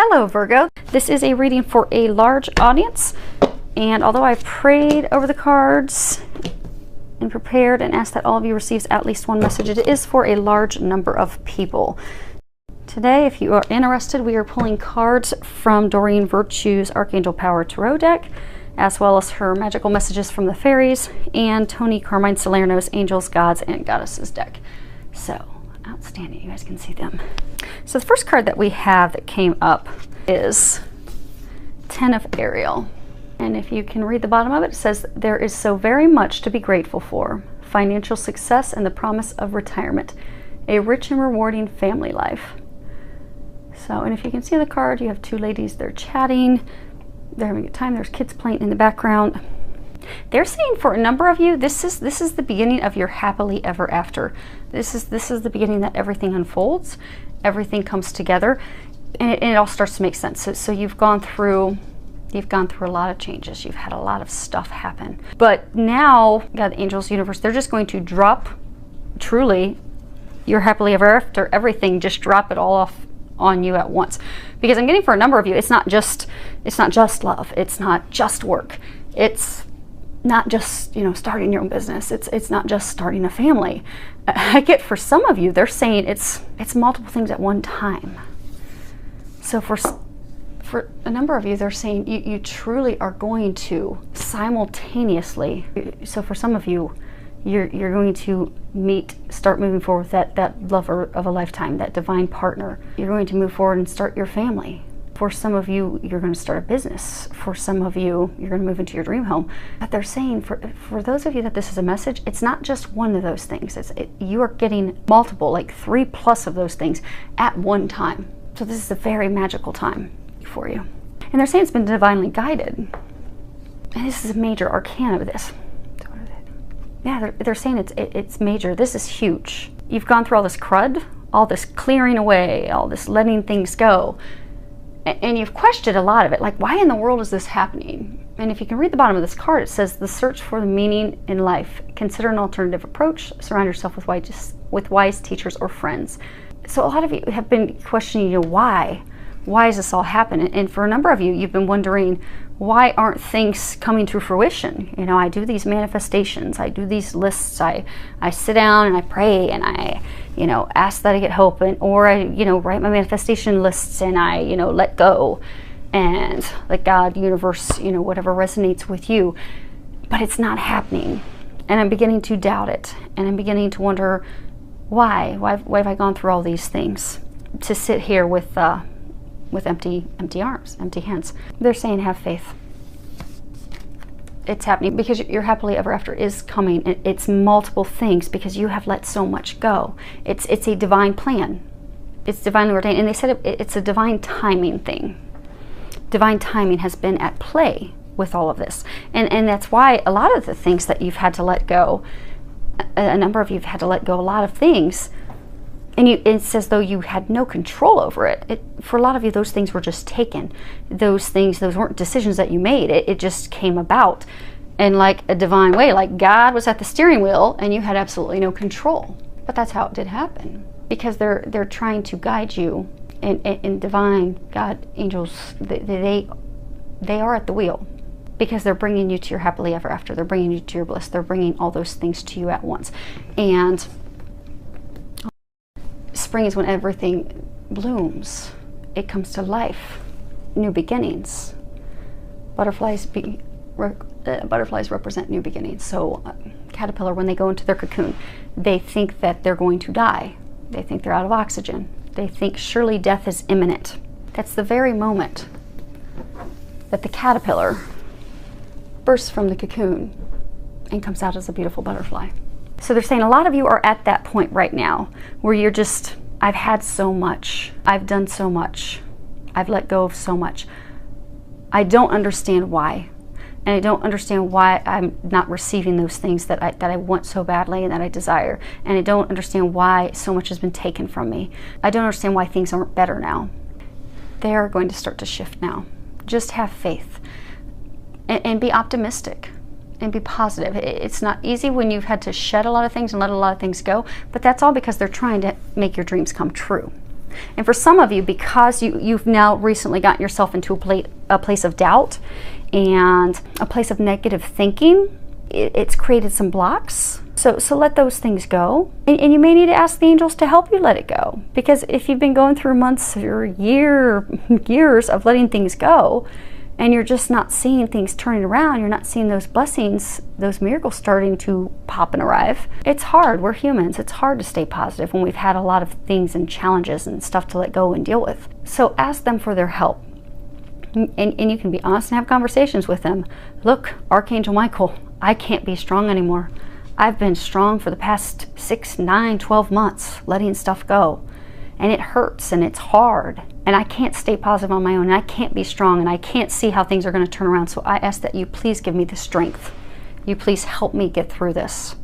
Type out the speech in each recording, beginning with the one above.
Hello Virgo, this is a reading for a large audience, and although I prayed over the cards and prepared and asked that all of you receives at least one message, it is for a large number of people. Today, if you are interested, we are pulling cards from Doreen Virtue's Archangel Power Tarot deck, as well as her Magical Messages from the Fairies and Tony Carmine Salerno's Angels, Gods, and Goddesses deck. So, outstanding. You guys can see them. So the first card that we have that came up is Ten of Ariel. And if you can read the bottom of it, it says, there is so very much to be grateful for. Financial success and the promise of retirement. A rich and rewarding family life. So, and if you can see the card, you have two ladies, they're chatting. They're having a good time. There's kids playing in the background. They're saying for a number of you, this is the beginning of your happily ever after. This is the beginning that everything unfolds, everything comes together, and it all starts to make sense. So you've gone through a lot of changes. You've had a lot of stuff happen. But now, God, the angels, universe, they're just going to drop, truly, your happily ever after, everything, just drop it all off on you at once. Because I'm getting for a number of you, it's not just love. It's not just work. It's not just, starting your own business. It's not just starting a family. I get for some of you, they're saying it's multiple things at one time. So for a number of you, they're saying you truly are going to simultaneously. So for some of you, you're going to start moving forward with that lover of a lifetime, that divine partner. You're going to move forward and start your family. For some of you, you're going to start a business. For some of you, you're going to move into your dream home. But they're saying, for those of you that this is a message, it's not just one of those things. You are getting multiple, like 3+ of those things at one time. So this is a very magical time for you. And they're saying it's been divinely guided. And this is a major arcana of this. Yeah, they're saying it's major. This is huge. You've gone through all this crud, all this clearing away, all this letting things go. And you've questioned a lot of it, like, why in the world is this happening? And if you can read the bottom of this card, it says, the search for the meaning in life. Consider an alternative approach. Surround yourself with wise teachers or friends. So a lot of you have been questioning, why? Why is this all happening? And for a number of you, you've been wondering, why aren't things coming to fruition? I do these manifestations, I do these lists, I sit down and I pray and I, ask that I get hope, or I, write my manifestation lists and I, let go and let God, universe, whatever resonates with you, but it's not happening. And I'm beginning to doubt it. And I'm beginning to wonder, why have I gone through all these things to sit here with empty arms, empty hands? They're saying have faith. It's happening because your happily ever after is coming. It's multiple things because you have let so much go. It's a divine plan. It's divinely ordained. And they said it's a divine timing thing. Divine timing has been at play with all of this. And that's why a lot of the things that you've had to let go, a number of you have had to let go a lot of things, and it's as though you had no control over it. For a lot of you, those things were just taken. Those weren't decisions that you made. It just came about in like a divine way, like God was at the steering wheel and you had absolutely no control. But that's how it did happen, because they're trying to guide you, and divine God, angels, they are at the wheel, because they're bringing you to your happily ever after. They're bringing you to your bliss. They're bringing all those things to you at once. And spring is when everything blooms. It comes to life, new beginnings. Butterflies represent new beginnings. So caterpillar, when they go into their cocoon, they think that they're going to die. They think they're out of oxygen. They think surely death is imminent. That's the very moment that the caterpillar bursts from the cocoon and comes out as a beautiful butterfly. So they're saying a lot of you are at that point right now where you're just, I've had so much. I've done so much. I've let go of so much. I don't understand why. And I don't understand why I'm not receiving those things that I want so badly and that I desire. And I don't understand why so much has been taken from me. I don't understand why things aren't better now. They are going to start to shift now. Just have faith and be optimistic. And be positive. It's not easy when you've had to shed a lot of things and let a lot of things go, but that's all because they're trying to make your dreams come true. And for some of you, because you've now recently gotten yourself into a place of doubt and a place of negative thinking, it's created some blocks. So let those things go. And you may need to ask the angels to help you let it go. Because if you've been going through months or years of letting things go, and you're just not seeing things turning around, you're not seeing those blessings, those miracles starting to pop and arrive, it's hard. We're humans. It's hard to stay positive when we've had a lot of things and challenges and stuff to let go and deal with. So ask them for their help. And you can be honest and have conversations with them. Look, Archangel Michael, I can't be strong anymore. I've been strong for the past 6, 9, 12 months, letting stuff go. And it hurts and it's hard. And I can't stay positive on my own. And I can't be strong. And I can't see how things are going to turn around. So I ask that you please give me the strength. You please help me get through this.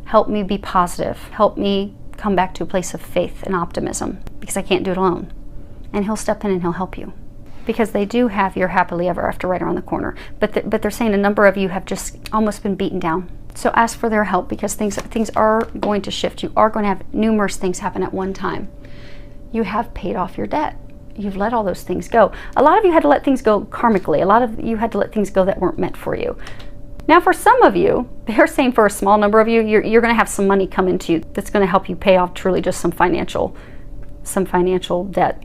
Help me be positive. Help me come back to a place of faith and optimism. Because I can't do it alone. And he'll step in and he'll help you. Because they do have your happily ever after right around the corner. But they're saying a number of you have just almost been beaten down. So ask for their help, because things are going to shift. You are going to have numerous things happen at one time. You have paid off your debt. You've let all those things go. A lot of you had to let things go karmically. A lot of you had to let things go that weren't meant for you. Now for some of you, they're saying for a small number of you, you're going to have some money come into you that's going to help you pay off truly just some financial debt.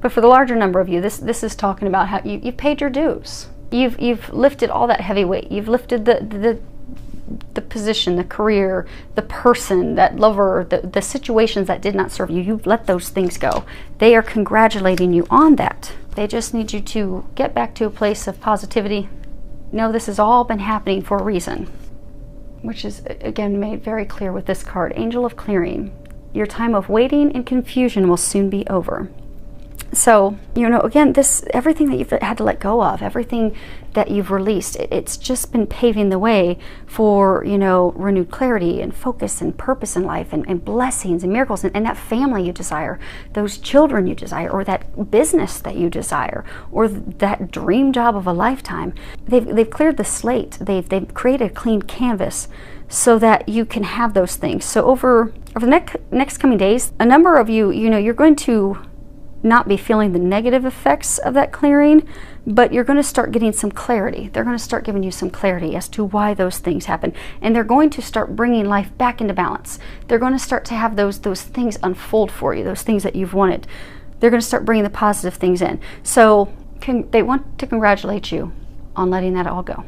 But for the larger number of you, this is talking about how you've paid your dues. You've lifted all that heavy weight. You've lifted the position, the career, the person, that lover, the situations that did not serve you. You've let those things go. They are congratulating you on that. They just need you to get back to a place of positivity. Know this has all been happening for a reason, which is again made very clear with this card, Angel of Clearing. Your time of waiting and confusion will soon be over. So, again, everything that you've had to let go of, everything that you've released, it's just been paving the way for, renewed clarity and focus and purpose in life and blessings and miracles and that family you desire, those children you desire, or that business that you desire, or that dream job of a lifetime. They've cleared the slate. They've created a clean canvas so that you can have those things. So over the next coming days, a number of you, you're going to not be feeling the negative effects of that clearing, but you're going to start getting some clarity. They're going to start giving you some clarity as to why those things happen, and they're going to start bringing life back into balance. They're going to start to have those things unfold for you, those things that you've wanted. They're going to start bringing the positive things in. So they want to congratulate you on letting that all go.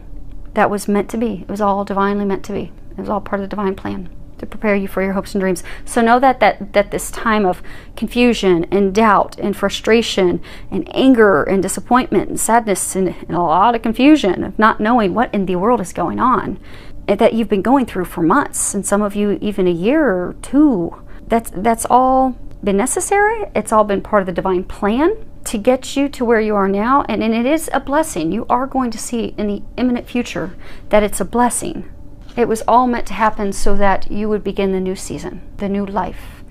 That was meant to be. It was all divinely meant to be. It was all part of the divine plan to prepare you for your hopes and dreams. So know that this time of confusion and doubt and frustration and anger and disappointment and sadness and a lot of confusion of not knowing what in the world is going on, that you've been going through for months, and some of you even a year or two, that's all been necessary. It's all been part of the divine plan to get you to where you are now, and it is a blessing. You are going to see in the imminent future that it's a blessing. It was all meant to happen so that you would begin the new season, the new life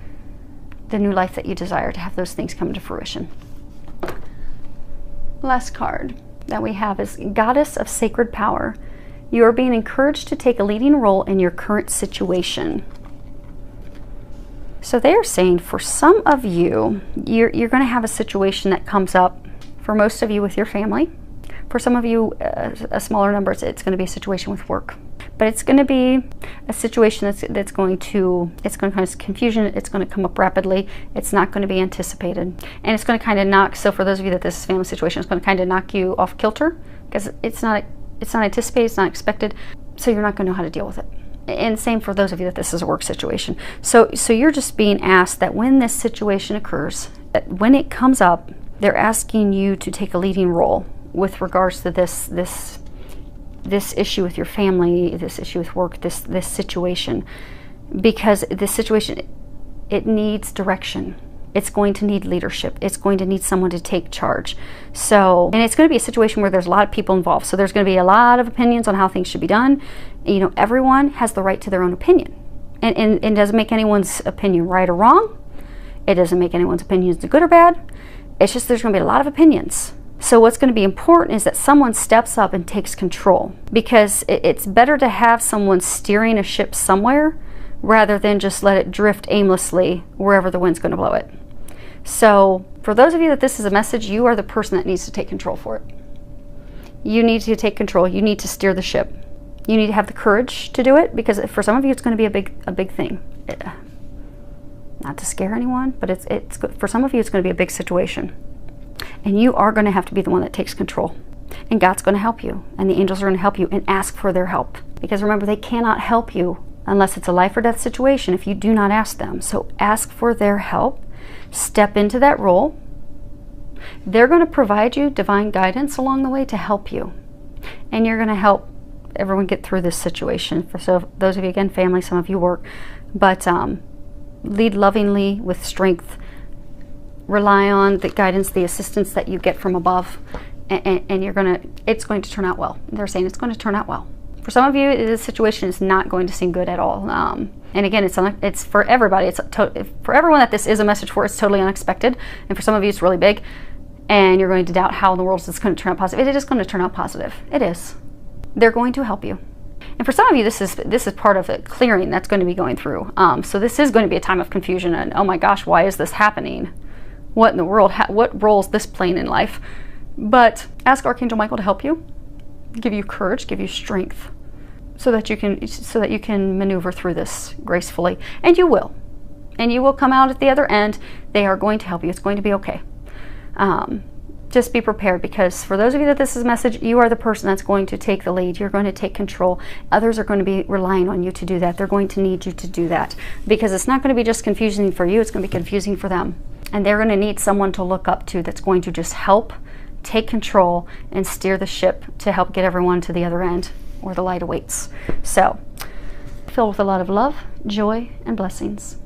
that you desire, to have those things come to fruition. Last card that we have is Goddess of Sacred Power. You are being encouraged to take a leading role in your current situation. So they are saying for some of you, you're going to have a situation that comes up, for most of you with your family. For some of you, a smaller number, it's going to be a situation with work. But it's going to be a situation that's going to cause confusion. It's going to come up rapidly. It's not going to be anticipated. And it's going to kind of knock, so for those of you that this is a family situation, it's going to kind of knock you off kilter, because it's not anticipated, it's not expected, so you're not going to know how to deal with it. And same for those of you that this is a work situation. So you're just being asked that when this situation occurs, that when it comes up, they're asking you to take a leading role with regards to this issue with your family, this issue with work, this situation. Because this situation, it needs direction. It's going to need leadership. It's going to need someone to take charge. So, and it's going to be a situation where there's a lot of people involved. So there's going to be a lot of opinions on how things should be done. Everyone has the right to their own opinion. And it doesn't make anyone's opinion right or wrong. It doesn't make anyone's opinions good or bad. It's just there's going to be a lot of opinions. So what's going to be important is that someone steps up and takes control, because it's better to have someone steering a ship somewhere rather than just let it drift aimlessly wherever the wind's going to blow it. So for those of you that this is a message, you are the person that needs to take control for it. You need to take control. You need to steer the ship. You need to have the courage to do it, because for some of you it's going to be a big thing. Not to scare anyone, but it's for some of you it's going to be a big situation. And you are going to have to be the one that takes control. And God's going to help you, and the angels are going to help you, and ask for their help. Because remember, they cannot help you unless it's a life or death situation if you do not ask them. So ask for their help. Step into that role. They're going to provide you divine guidance along the way to help you. And you're going to help everyone get through this situation. So those of you, again, family, some of you work. But lead lovingly with strength. Rely on the guidance, the assistance that you get from above. And it's going to turn out well. They're saying it's going to turn out well. For some of you, this situation is not going to seem good at all. And again, it's for everybody. For everyone that this is a message for, it's totally unexpected. And for some of you, it's really big. And you're going to doubt how in the world is this going to turn out positive. It is going to turn out positive. It is. They're going to help you. And for some of you, this is part of a clearing that's going to be going through. So this is going to be a time of confusion. And oh my gosh, why is this happening? What in the world? What role is this playing in life? But ask Archangel Michael to help you, give you courage, give you strength, so that you can maneuver through this gracefully. And you will. And you will come out at the other end. They are going to help you. It's going to be okay. Just be prepared, because for those of you that this is a message, you are the person that's going to take the lead. You're going to take control. Others are going to be relying on you to do that. They're going to need you to do that, because it's not going to be just confusing for you. It's going to be confusing for them. And they're going to need someone to look up to that's going to just help take control and steer the ship to help get everyone to the other end where the light awaits. So, filled with a lot of love, joy, and blessings.